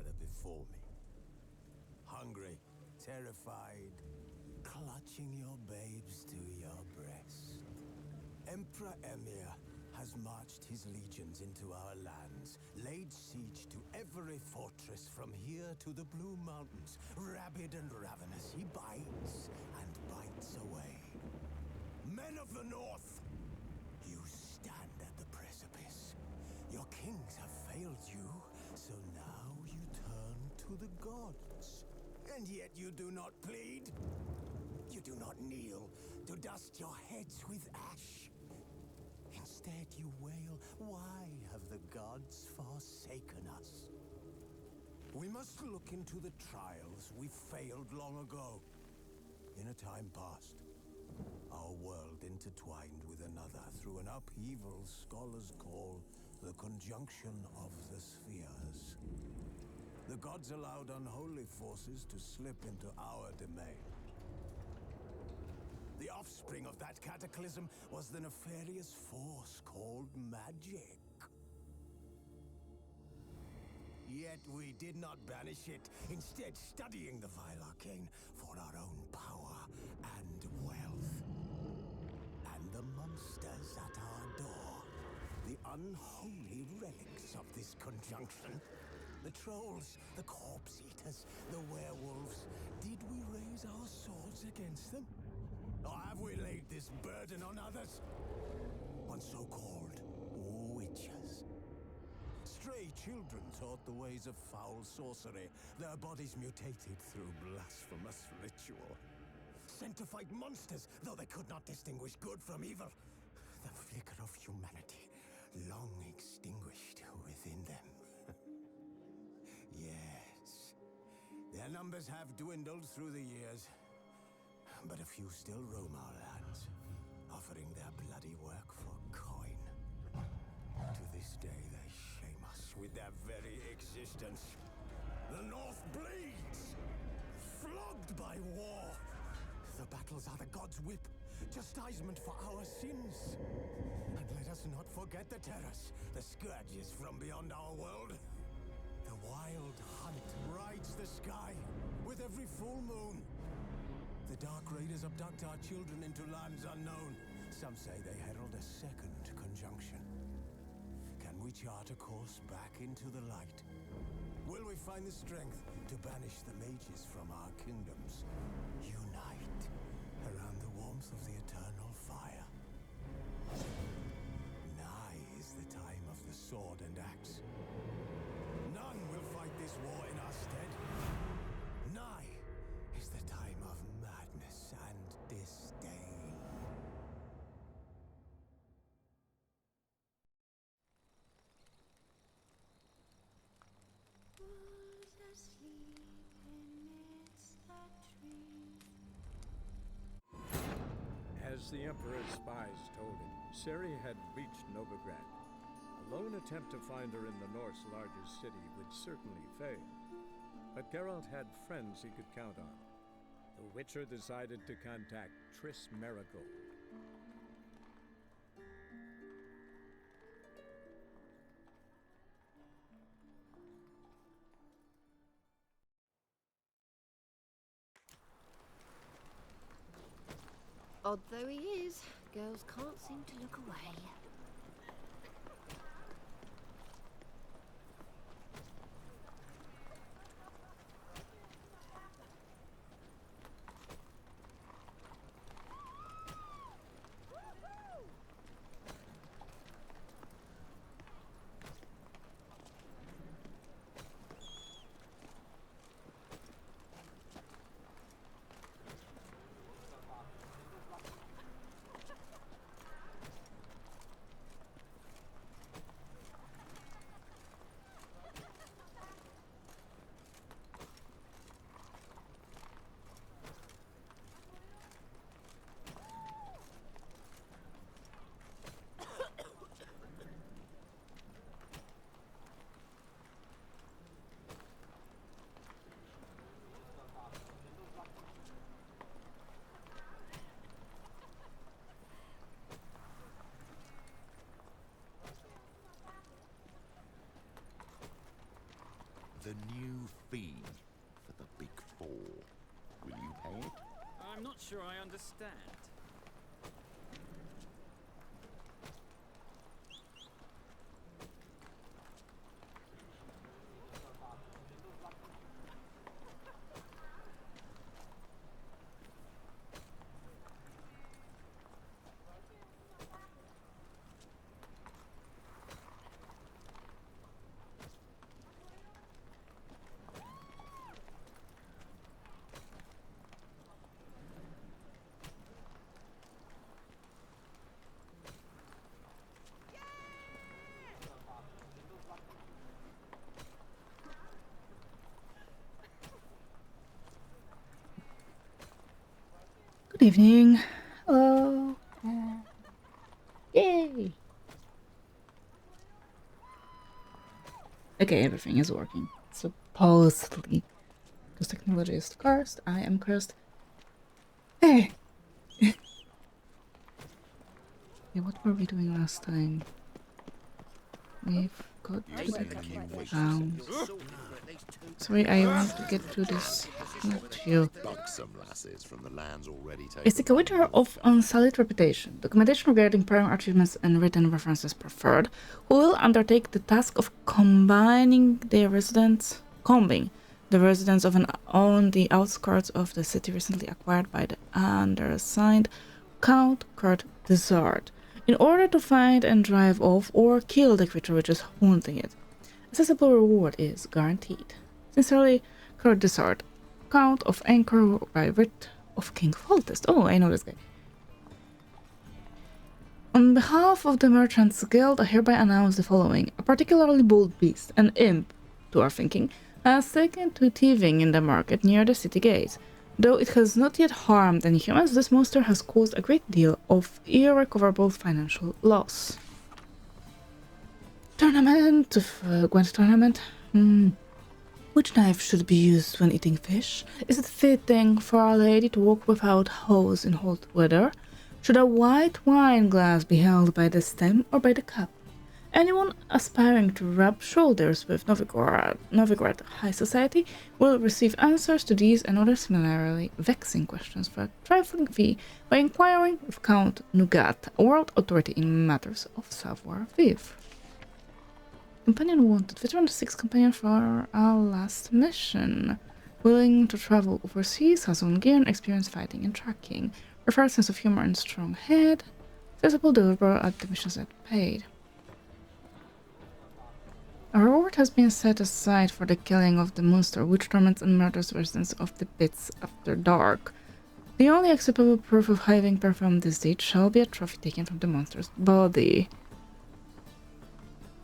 gather before me. Hungry, terrified, clutching your babes to your breast. Emperor Emir has marched his legions into our lands, laid siege to every fortress from here to the Blue Mountains. Rabid and ravenous, he bites and bites away. Men of the North, you stand at the precipice. Your kings have failed you, so now you turn to the gods. And yet you do not plead. You do not kneel to dust your heads with ash. Instead you wail, why have the gods forsaken us? We must look into the trials we failed long ago. In a time past, our world intertwined with another through an upheaval scholars call the conjunction of the spheres. The gods allowed unholy forces to slip into our domain. The offspring of that cataclysm was the nefarious force called magic. Yet we did not banish it, instead studying the vile arcane for our own power and wealth. And the monsters at our door, the unholy relics of this conjunction. The trolls, the corpse eaters, the werewolves. Did we raise our swords against them? Or have we laid this burden on others? On so-called witches. Stray children taught the ways of foul sorcery, their bodies mutated through blasphemous ritual. Sent to fight monsters, though they could not distinguish good from evil. The flicker of humanity, long extinguished within them. Yes, their numbers have dwindled through the years. But a few still roam our lands, offering their bloody work for coin. To this day, they shame us with their very existence. The North bleeds, flogged by war. The battles are the gods' whip, chastisement for our sins. And let us not forget the terrors, the scourges from beyond our world. The wild hunt rides the sky with every full moon. The Dark Raiders abduct our children into lands unknown. Some say they herald a second conjunction. Can we chart a course back into the light? Will we find the strength to banish the mages from our kingdoms? Unite around the warmth of the eternal fire. Nigh is the time of the sword and axe. None will fight this war in our stead. Nigh is the time of madness and disdain. Who's asleep amidst the trees? As the Emperor's spies told him, Ciri had reached Novigrad. A lone attempt to find her in the North's largest city would certainly fail. But Geralt had friends he could count on. The Witcher decided to contact Triss Merigold. Odd though he is, girls can't seem to look away. sure I understand. Good evening. Hello. Yay. Okay, everything is working. Supposedly. Because technology is cursed. I am cursed. Hey! Yeah, what were we doing last time? We've got to the town. Sorry, I want to get to this. Not you. Buxom lasses from the lands already taken. Is the witcher of unsullied reputation, documentation regarding prior achievements and written references preferred, who will undertake the task of combing the residents on the outskirts of the city recently acquired by the undersigned Count Kurt Desart, in order to find and drive off or kill the creature which is haunting it. Accessible reward is guaranteed. Sincerely, Kurt Desart, Count of Anchor by writ of King Foltest. Oh, I know this guy. On behalf of the Merchants Guild, I hereby announce the following. A particularly bold beast, an imp, to our thinking, has taken to thieving in the market near the city gates. Though it has not yet harmed any humans, this monster has caused a great deal of irrecoverable financial loss. Tournament of Gwent tournament. Which knife should be used when eating fish? Is it fitting for a lady to walk without hose in hot weather? Should a white wine glass be held by the stem or by the cup? Anyone aspiring to rub shoulders with Novigrad High Society will receive answers to these and other similarly vexing questions for a trifling fee by inquiring with Count Nugat, a world authority in matters of savoir-vivre. Companion wanted. Veteran 6 companion for our last mission. Willing to travel overseas, has own gear and experience fighting and tracking. Preferred sense of humor and strong head. Accessible deliverable at the missions that paid. A reward has been set aside for the killing of the monster, which torments and murders residents of the pits after dark. The only acceptable proof of having performed this deed shall be a trophy taken from the monster's body.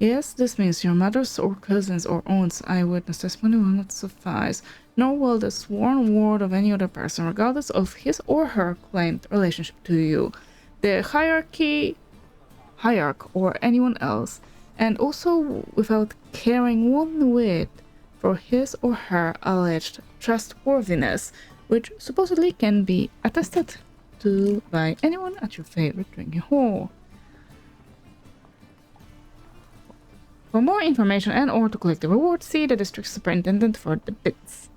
Yes, this means your mother's or cousin's or aunt's eyewitness testimony will not suffice, nor will the sworn word of any other person, regardless of his or her claimed relationship to you, the hierarch or anyone else, and also without caring one whit for his or her alleged trustworthiness, which supposedly can be attested to by anyone at your favorite drinking hole. For more information and or to collect the reward, see the district superintendent for the bits.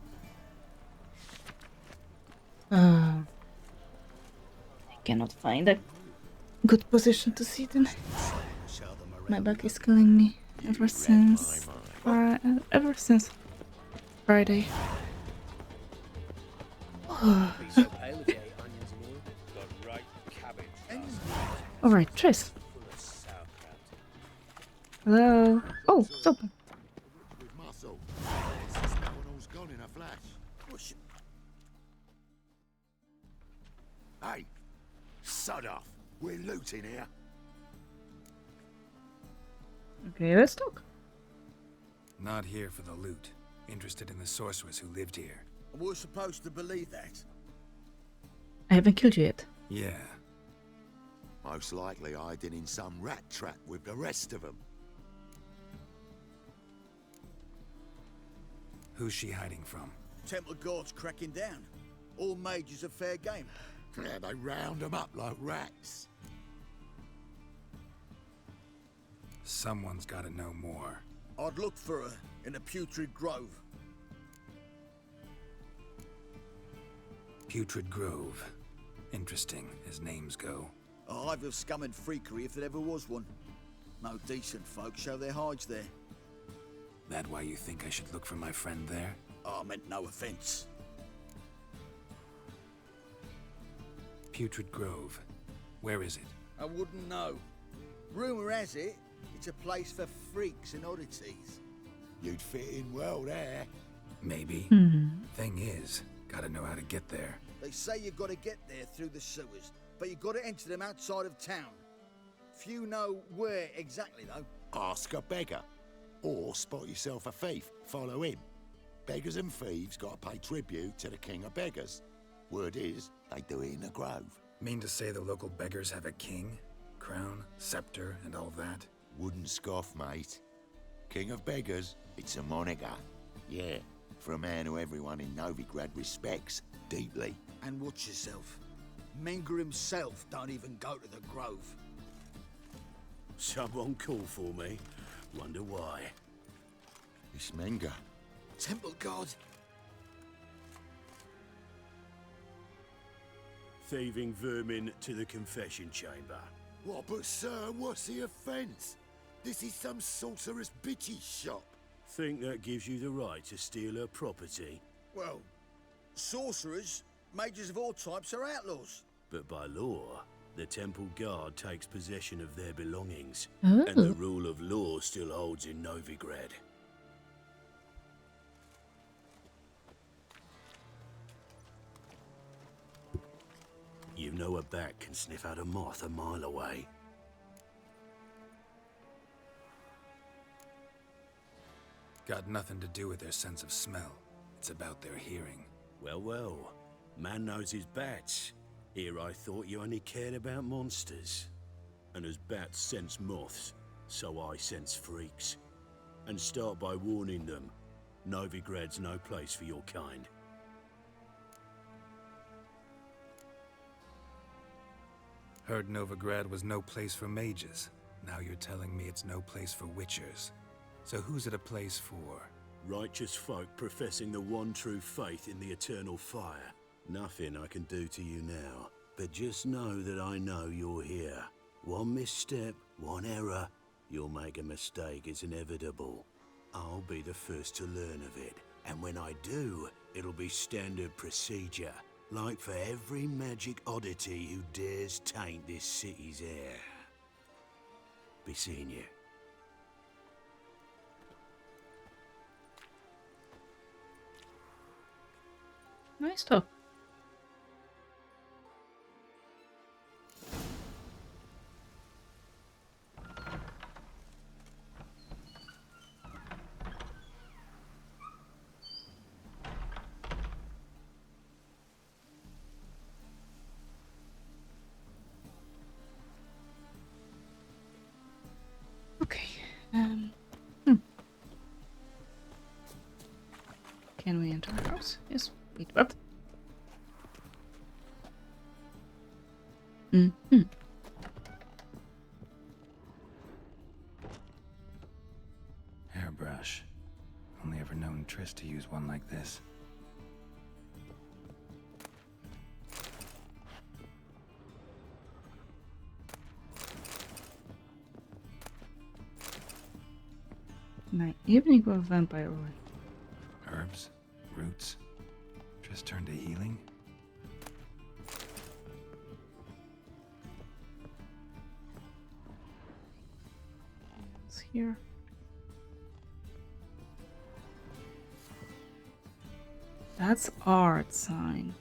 I cannot find a good position to sit in. My back is killing me ever since Friday. Alright, Tris. Hello. Oh, it's open. With muscle. This is no one who's gone in a flash. Hey, sod off. We're looting here. Okay, let's talk. Not here for the loot. Interested in the sorceress who lived here. We're supposed to believe that. I haven't killed you yet. Yeah. Most likely hiding in some rat trap with the rest of them. Who's she hiding from? Temple Guard's cracking down. All mages are fair game. Yeah, they round them up like rats. Someone's gotta know more. I'd look for her in a putrid grove. Putrid Grove. Interesting, as names go. A hive of scum and freakery if there ever was one. No decent folk show their hides there. That why you think I should look for my friend there? Oh, I meant no offence. Putrid Grove. Where is it? I wouldn't know. Rumour has it, it's a place for freaks and oddities. You'd fit in well there. Maybe. Thing is, gotta know how to get there. They say you've got to get there through the sewers, but you've got to enter them outside of town. Few know where exactly, though. Ask a beggar. Or spot yourself a thief. Follow him. Beggars and thieves got to pay tribute to the king of beggars. Word is, they do it in the grove. Mean to say the local beggars have a king? Crown, scepter, and all that? Wouldn't scoff, mate. King of beggars, it's a moniker. Yeah, for a man who everyone in Novigrad respects deeply. And watch yourself. Menger himself don't even go to the grove. Someone call for me. Wonder why. It's Menger. Temple God. Thieving vermin to the confession chamber. What, but sir, what's the offence? This is some sorcerer's bitchy shop. Think that gives you the right to steal her property? Well, sorcerers, mages of all types are outlaws. But by law, the temple guard takes possession of their belongings. And the rule of law still holds in Novigrad. You know a bat can sniff out a moth a mile away. Got nothing to do with their sense of smell. It's about their hearing. Well, well. Man knows his bats. Here I thought you only cared about monsters. And as bats sense moths, so I sense freaks. And start by warning them, Novigrad's no place for your kind. Heard Novigrad was no place for mages. Now you're telling me it's no place for witchers. So who's it a place for? Righteous folk professing the one true faith in the eternal fire. Nothing I can do to you now, but just know that I know you're here. One misstep, one error, you'll make a mistake, it's inevitable. I'll be the first to learn of it, and when I do, it'll be standard procedure. Like for every magic oddity who dares taint this city's air. Be seeing you. Nice talk. Okay. Can we enter our house? Yes. Wait, what? Hairbrush. Only ever known Triss to use one like this. My evening with vampire oil. Herbs, roots. Triss turned to healing. It's here. That's art sign.